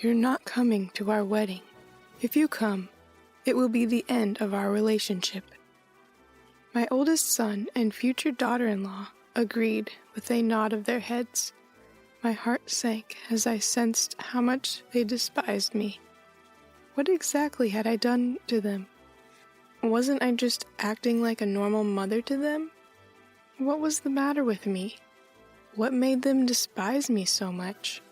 You're not coming to our wedding. If you come, it will be the end of our relationship." My oldest son and future daughter-in-law agreed with a nod of their heads. My heart sank as I sensed how much they despised me. What exactly had I done to them? Wasn't I just acting like a normal mother to them? What was the matter with me? What made them despise me so much?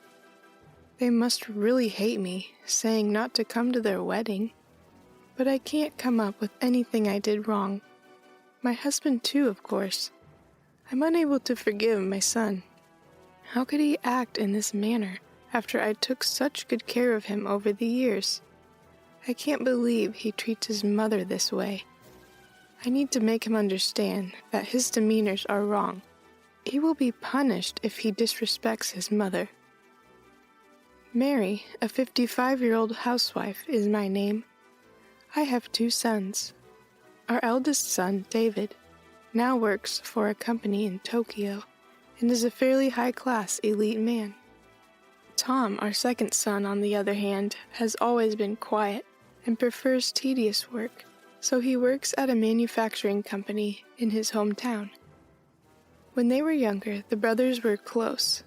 They must really hate me, saying not to come to their wedding. But I can't come up with anything I did wrong. My husband too, of course. I'm unable to forgive my son. How could he act in this manner after I took such good care of him over the years? I can't believe he treats his mother this way. I need to make him understand that his demeanors are wrong. He will be punished if he disrespects his mother. Mary, a 55-year-old housewife, is my name. I have 2 sons. Our eldest son, David, now works for a company in Tokyo and is a fairly high-class elite man. Tom, our second son, on the other hand, has always been quiet and prefers tedious work, so he works at a manufacturing company in his hometown. When they were younger, the brothers were close,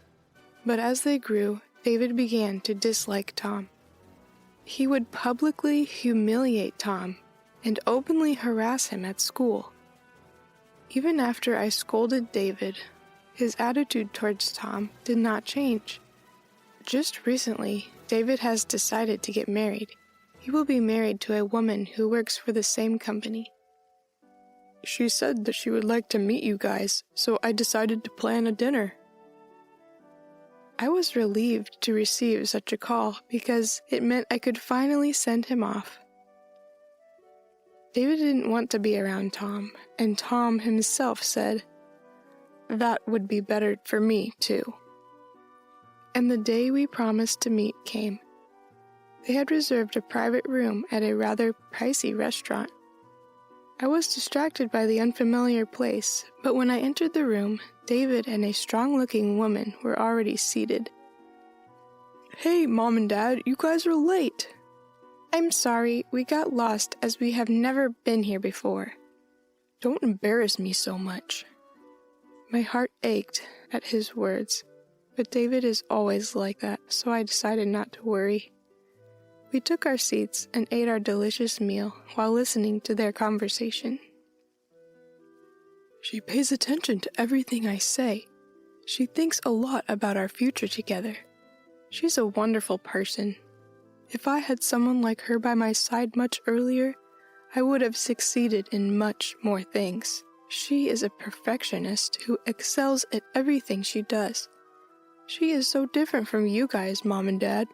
but as they grew, David began to dislike Tom. He would publicly humiliate Tom and openly harass him at school. Even after I scolded David, his attitude towards Tom did not change. Just recently, David has decided to get married. He will be married to a woman who works for the same company. She said that she would like to meet you guys, so I decided to plan a dinner. I was relieved to receive such a call because it meant I could finally send him off. David didn't want to be around Tom, and Tom himself said, "That would be better for me, too." And the day we promised to meet came. They had reserved a private room at a rather pricey restaurant. I was distracted by the unfamiliar place, but when I entered the room, David and a strong-looking woman were already seated. "Hey, Mom and Dad, you guys are late." "I'm sorry, we got lost as we have never been here before." "Don't embarrass me so much." My heart ached at his words, but David is always like that, so I decided not to worry. We took our seats and ate our delicious meal while listening to their conversation. "She pays attention to everything I say. She thinks a lot about our future together. She's a wonderful person. If I had someone like her by my side much earlier, I would have succeeded in much more things. She is a perfectionist who excels at everything she does. She is so different from you guys, Mom and Dad."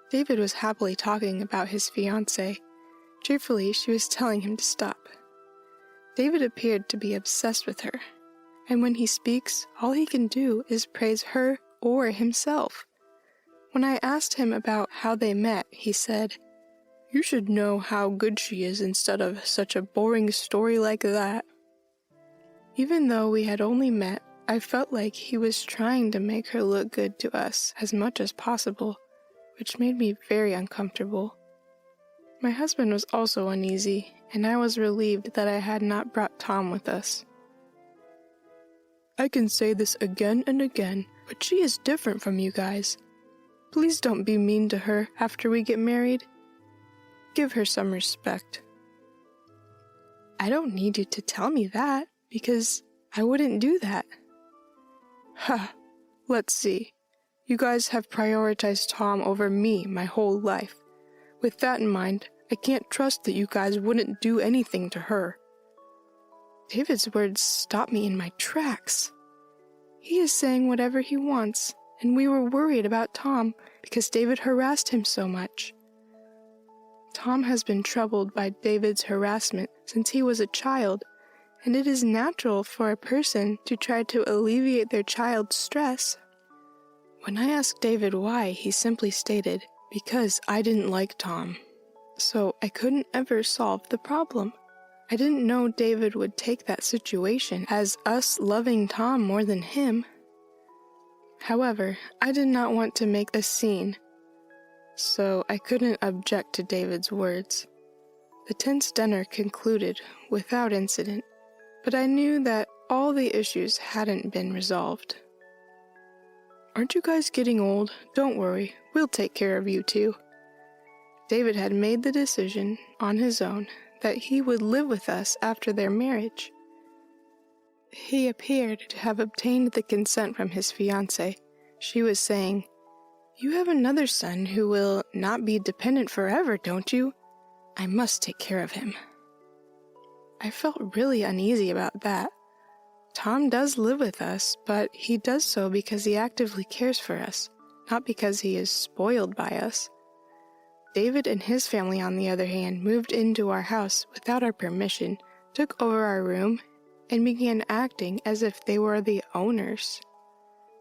David was happily talking about his fiancée. Cheerfully, she was telling him to stop. David appeared to be obsessed with her, and when he speaks, all he can do is praise her or himself. When I asked him about how they met, he said, "You should know how good she is instead of such a boring story like that." Even though we had only met, I felt like he was trying to make her look good to us as much as possible, which made me very uncomfortable. My husband was also uneasy, and I was relieved that I had not brought Tom with us. "I can say this again and again, but she is different from you guys. Please don't be mean to her after we get married. Give her some respect." "I don't need you to tell me that, because I wouldn't do that." "Ha, let's see. You guys have prioritized Tom over me my whole life. With that in mind, I can't trust that you guys wouldn't do anything to her." David's words stopped me in my tracks. He is saying whatever he wants, and we were worried about Tom because David harassed him so much. Tom has been troubled by David's harassment since he was a child, and it is natural for a person to try to alleviate their child's stress. When I asked David why, he simply stated, "Because I didn't like Tom. So I couldn't ever solve the problem." I didn't know David would take that situation as us loving Tom more than him. However, I did not want to make a scene. so I couldn't object to David's words. The tense dinner concluded without incident, but I knew that all the issues hadn't been resolved. "Aren't you guys getting old? Don't worry, we'll take care of you too." David had made the decision on his own that he would live with us after their marriage. He appeared to have obtained the consent from his fiancée. She was saying, "You have another son who will not be dependent forever, don't you? I must take care of him." I felt really uneasy about that. Tom does live with us, but he does so because he actively cares for us, not because he is spoiled by us. David and his family, on the other hand, moved into our house without our permission, took over our room, and began acting as if they were the owners.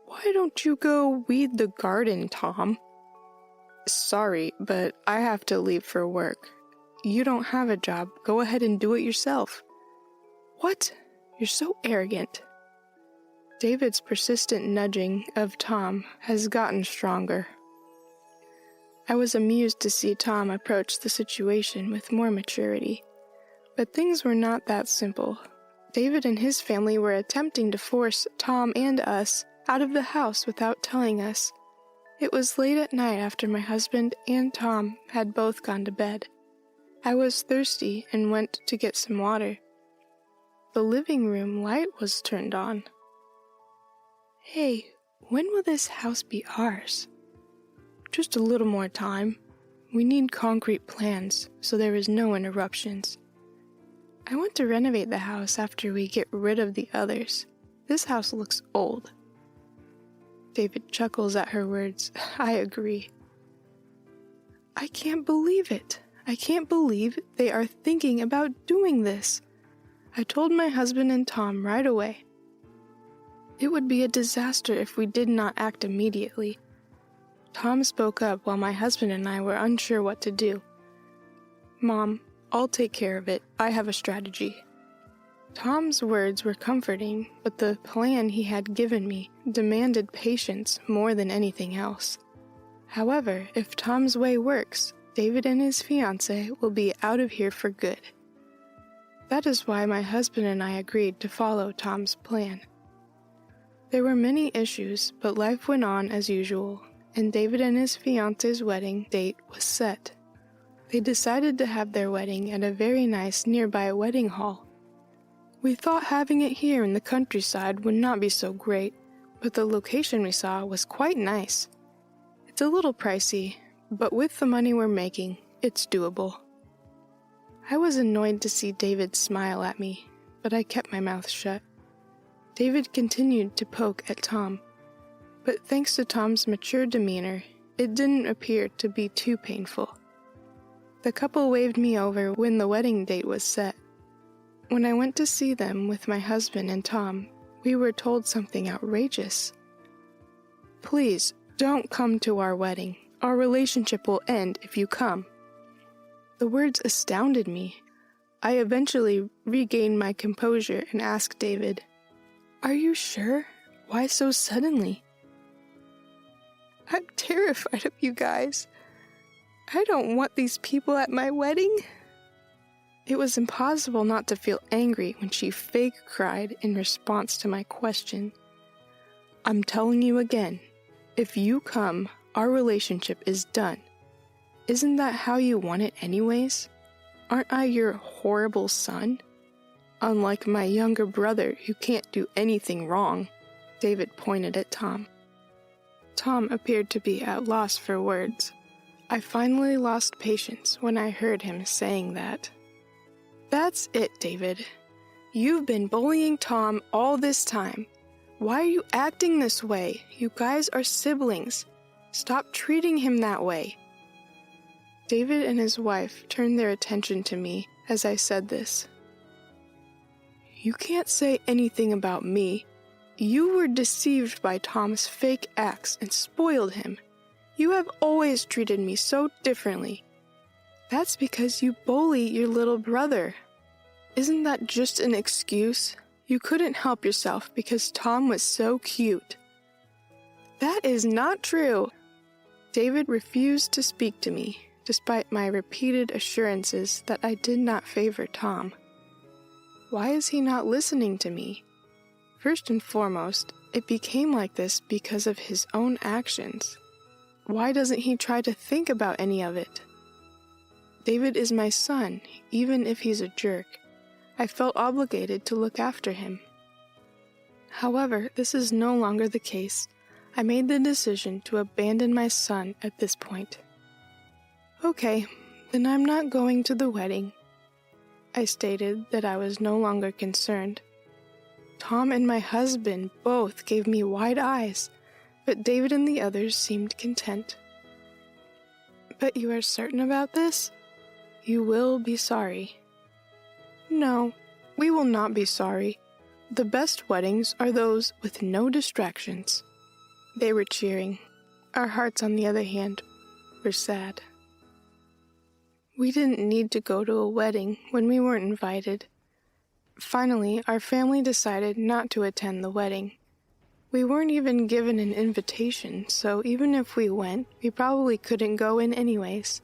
"Why don't you go weed the garden, Tom?" "Sorry, but I have to leave for work." "You don't have a job. Go ahead and do it yourself." "What? You're so arrogant." David's persistent nudging of Tom has gotten stronger. I was amused to see Tom approach the situation with more maturity. But things were not that simple. David and his family were attempting to force Tom and us out of the house without telling us. It was late at night after my husband and Tom had both gone to bed. I was thirsty and went to get some water. The living room light was turned on. "Hey, when will this house be ours?" "Just a little more time. We need concrete plans, so there is no interruptions. I want to renovate the house after we get rid of the others. This house looks old." David chuckles at her words. I agree. "I can't believe it. I can't believe they are thinking about doing this. I told my husband and Tom right away. It would be a disaster if we did not act immediately." Tom spoke up while my husband and I were unsure what to do. "Mom, I'll take care of it. I have a strategy." Tom's words were comforting, but the plan he had given me demanded patience more than anything else. However, if Tom's way works, David and his fiancée will be out of here for good. That is why my husband and I agreed to follow Tom's plan. There were many issues, but life went on as usual, and David and his fiancée's wedding date was set. They decided to have their wedding at a very nice nearby wedding hall. We thought having it here in the countryside would not be so great, but the location we saw was quite nice. It's a little pricey, but with the money we're making, it's doable. I was annoyed to see David smile at me, but I kept my mouth shut. David continued to poke at Tom, but thanks to Tom's mature demeanor, it didn't appear to be too painful. The couple waved me over when the wedding date was set. When I went to see them with my husband and Tom, we were told something outrageous. "Please, don't come to our wedding. Our relationship will end if you come." The words astounded me. I eventually regained my composure and asked David, "Are you sure? Why so suddenly?" "I'm terrified of you guys. I don't want these people at my wedding." It was impossible not to feel angry when she fake cried in response to my question. "I'm telling you again, if you come, our relationship is done. Isn't that how you want it anyways? Aren't I your horrible son? Unlike my younger brother who can't do anything wrong." David pointed at Tom. Tom appeared to be at loss for words. I finally lost patience when I heard him saying that. "That's it, David. You've been bullying Tom all this time. Why are you acting this way? You guys are siblings. Stop treating him that way." David and his wife turned their attention to me as I said this. "You can't say anything about me. You were deceived by Tom's fake acts and spoiled him. You have always treated me so differently. That's because you bully your little brother. Isn't that just an excuse? You couldn't help yourself because Tom was so cute." "That is not true." David refused to speak to me, despite my repeated assurances that I did not favor Tom. Why is he not listening to me? First and foremost, it became like this because of his own actions. Why doesn't he try to think about any of it? David is my son, even if he's a jerk. I felt obligated to look after him. However, this is no longer the case. I made the decision to abandon my son at this point. Okay, then I'm not going to the wedding. I stated that I was no longer concerned. Tom and my husband both gave me wide eyes, but David and the others seemed content. But you are certain about this? You will be sorry. No, we will not be sorry. The best weddings are those with no distractions. They were cheering. Our hearts, on the other hand, were sad. We didn't need to go to a wedding when we weren't invited. Finally, our family decided not to attend the wedding. We weren't even given an invitation, so even if we went, we probably couldn't go in anyways.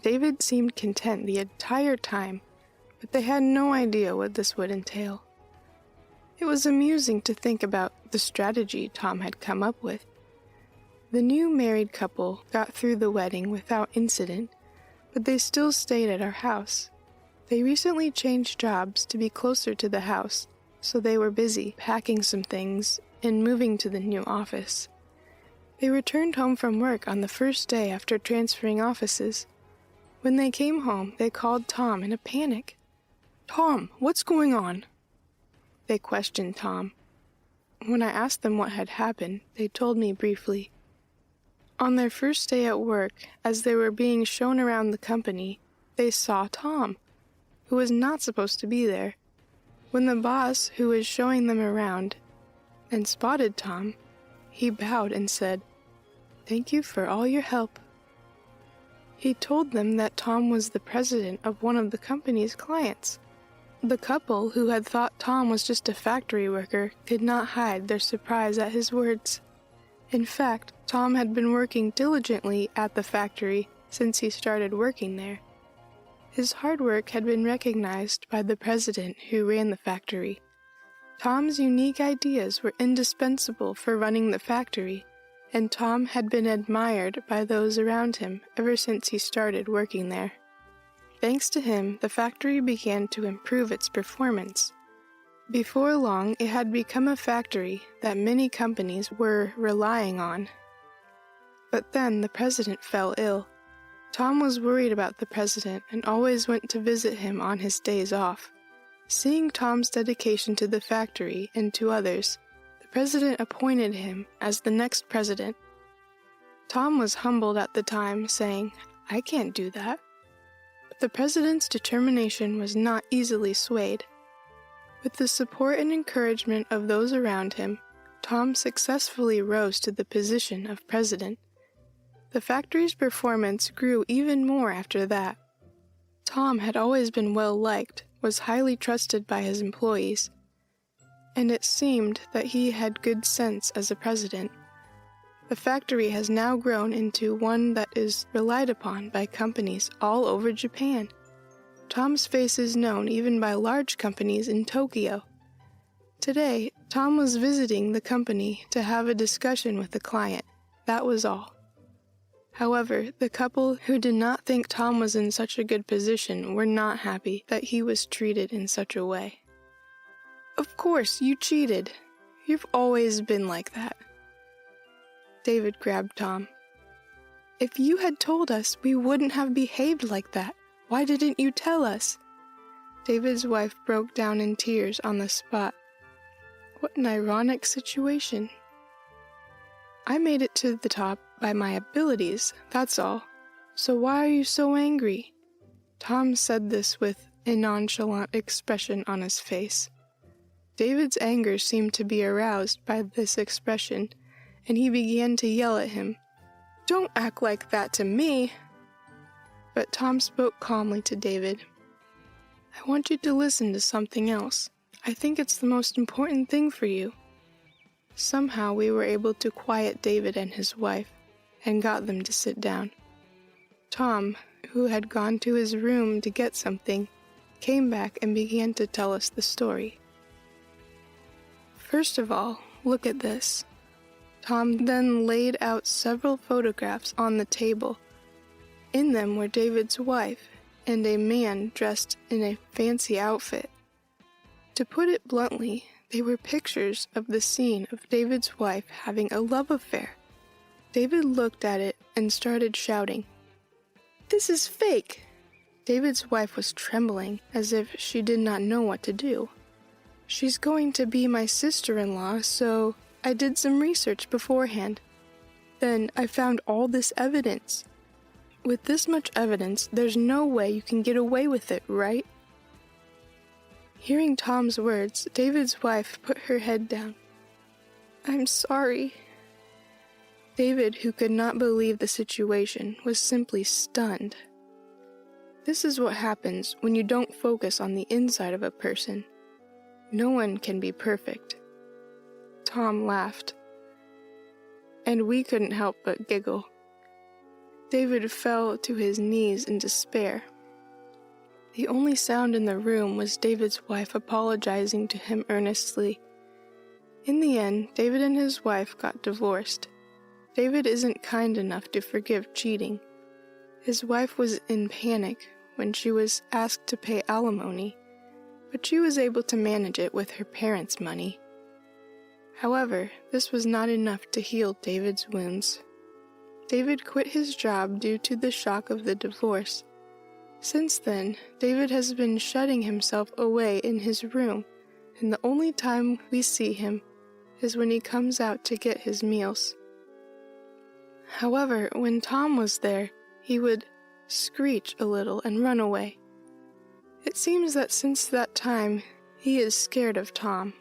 David seemed content the entire time, but they had no idea what this would entail. It was amusing to think about the strategy Tom had come up with. The new married couple got through the wedding without incident, but they still stayed at our house. They recently changed jobs to be closer to the house, so they were busy packing some things and moving to the new office. They returned home from work on the first day after transferring offices. When they came home, they called Tom in a panic. "Tom, what's going on?" They questioned Tom. When I asked them what had happened, they told me briefly. On their first day at work, as they were being shown around the company, they saw Tom, who was not supposed to be there. When the boss, who was showing them around, and spotted Tom, he bowed and said, "Thank you for all your help." He told them that Tom was the president of one of the company's clients. The couple, who had thought Tom was just a factory worker, could not hide their surprise at his words. In fact, Tom had been working diligently at the factory since he started working there. His hard work had been recognized by the president who ran the factory. Tom's unique ideas were indispensable for running the factory, and Tom had been admired by those around him ever since he started working there. Thanks to him, the factory began to improve its performance. Before long, it had become a factory that many companies were relying on. But then the president fell ill. Tom was worried about the president and always went to visit him on his days off. Seeing Tom's dedication to the factory and to others, the president appointed him as the next president. Tom was humbled at the time, saying, "I can't do that." But the president's determination was not easily swayed. With the support and encouragement of those around him, Tom successfully rose to the position of president. The factory's performance grew even more after that. Tom had always been well-liked, was highly trusted by his employees, and it seemed that he had good sense as a president. The factory has now grown into one that is relied upon by companies all over Japan. Tom's face is known even by large companies in Tokyo. Today, Tom was visiting the company to have a discussion with the client. That was all. However, the couple who did not think Tom was in such a good position were not happy that he was treated in such a way. "Of course, you cheated. You've always been like that." David grabbed Tom. "If you had told us, we wouldn't have behaved like that. Why didn't you tell us?" David's wife broke down in tears on the spot. What an ironic situation. "I made it to the top by my abilities, that's all. So why are you so angry?" Tom said this with a nonchalant expression on his face. David's anger seemed to be aroused by this expression, and he began to yell at him. "Don't act like that to me!" But Tom spoke calmly to David. "I want you to listen to something else. I think it's the most important thing for you." Somehow we were able to quiet David and his wife, and got them to sit down. Tom, who had gone to his room to get something, came back and began to tell us the story. First of all, look at this. Tom then laid out several photographs on the table. In them were David's wife and a man dressed in a fancy outfit. To put it bluntly, they were pictures of the scene of David's wife having a love affair. David looked at it and started shouting, "This is fake!" David's wife was trembling as if she did not know what to do. "She's going to be my sister-in-law, so I did some research beforehand. Then I found all this evidence. With this much evidence, there's no way you can get away with it, right?" Hearing Tom's words, David's wife put her head down. "I'm sorry." David, who could not believe the situation, was simply stunned. This is what happens when you don't focus on the inside of a person. No one can be perfect. Tom laughed, and we couldn't help but giggle. David fell to his knees in despair. The only sound in the room was David's wife apologizing to him earnestly. In the end, David and his wife got divorced. David isn't kind enough to forgive cheating. His wife was in panic when she was asked to pay alimony, but she was able to manage it with her parents' money. However, this was not enough to heal David's wounds. David quit his job due to the shock of the divorce. Since then, David has been shutting himself away in his room, and the only time we see him is when he comes out to get his meals. However, when Tom was there, he would screech a little and run away. It seems that since that time, he is scared of Tom.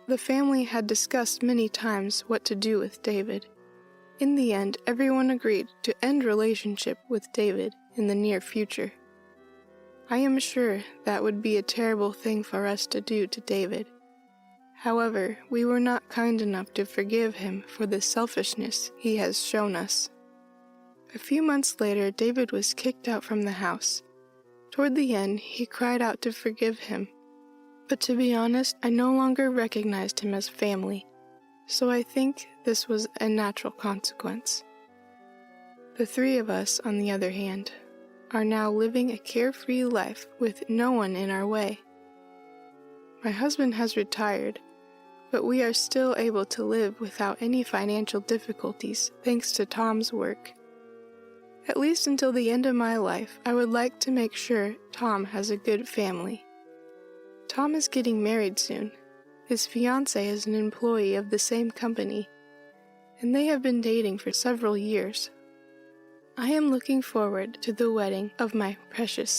The family had discussed many times what to do with David. In the end, everyone agreed to end relationship with David in the near future. I am sure that would be a terrible thing for us to do to David. However, we were not kind enough to forgive him for the selfishness he has shown us. A few months later, David was kicked out from the house. Toward the end, he cried out to forgive him. But to be honest, I no longer recognized him as family, so I think this was a natural consequence. The three of us, on the other hand, are now living a carefree life with no one in our way. My husband has retired, but we are still able to live without any financial difficulties thanks to Tom's work. At least until the end of my life, I would like to make sure Tom has a good family. Tom is getting married soon. His fiancée is an employee of the same company, and they have been dating for several years. I am looking forward to the wedding of my precious